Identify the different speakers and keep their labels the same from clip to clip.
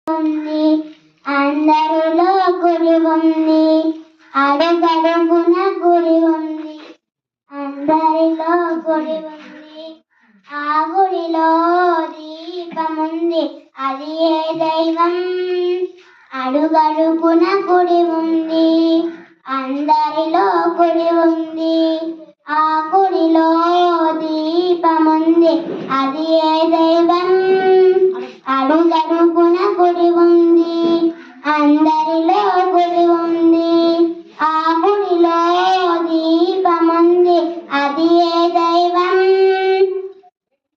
Speaker 1: ఉంది, అందరిలో గుడి ఉంది, అడుగడుగున గుడి ఉంది, అందరిలో గుడి ఉంది. ఆ గుడిలో దీపముంది, అది ఏ దైవం? అడుగడుగున గుడి ఉంది, అందరిలో గుడి ఉంది. ఆ గుడిలో దీపముంది, అది ఏ దైవం? అడుగడుగున గుడి ఉంది, అందరిలో గుడి ఉంది. ఆ గుడిలో దీపముంది, అది ఏ దైవం?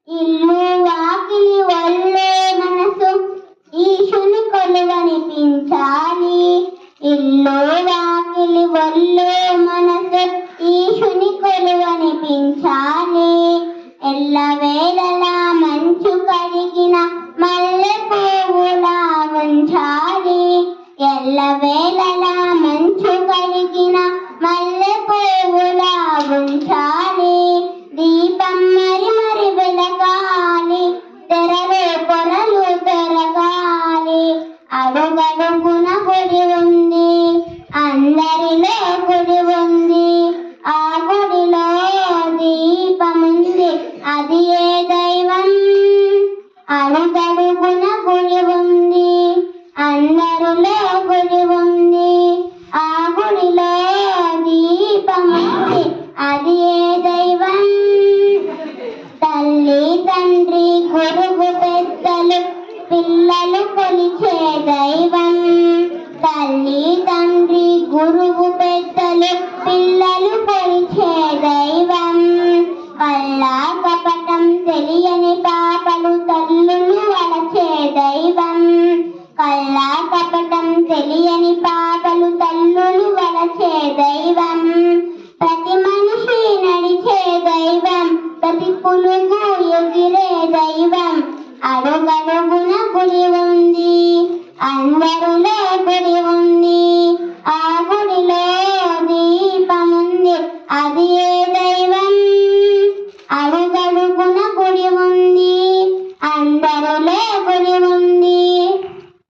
Speaker 1: ఇల్లు వాకిలి ఒళ్ళు మనసు ఈశుని కొలువనిపించాలి. ఇల్లు వాకిలి ఒళ్ళు మనసు ఈశుని కొలువనిపించాలి. ఎల్లవేళలా మంచు కడిగిన మల్లె పువ్వులా ఉంచాలి. ఎల్లవేళలా మంచు కడిగిన మల్లె పువ్వులా ఉంచాలి. దీపం మరి మరి వెలగాలి, తెరలు పొరలు పెరగాలి. అడుగడుగున గుడి ఉంది, అందరిలో గుడి ఉంది. ఆ గుడిలో దీపముంది, అది ఏ దైవం? అడుగడుగున గుడి ఉంది, అందరిలో గుడి ఉంది. ఆ గుడిలో దీపముంది, అది ఏ దైవం? తల్లి తండ్రి గురువు పెద్దలు పిల్లలు కొలిచే దైవం. తల్లి తండ్రి గురువు పెద్దలు పిల్లలు కొలిచే దైవం. కల్లా కపటం తెలియని పాపలు తల్లులు వలచే దైవం. కల్లా కపటం తెలియని పాపలు తల్లులు వలచే దైవం. ప్రతి మనిషి నడిచే దైవం, ప్రతి పులుగు ఎగిరే దైవం. అడుగడుగున గుడి ఉంది, అందరిలో గుడి ఉంది. ఆ గుడిలో దీపముంది, అది ఏ దైవం?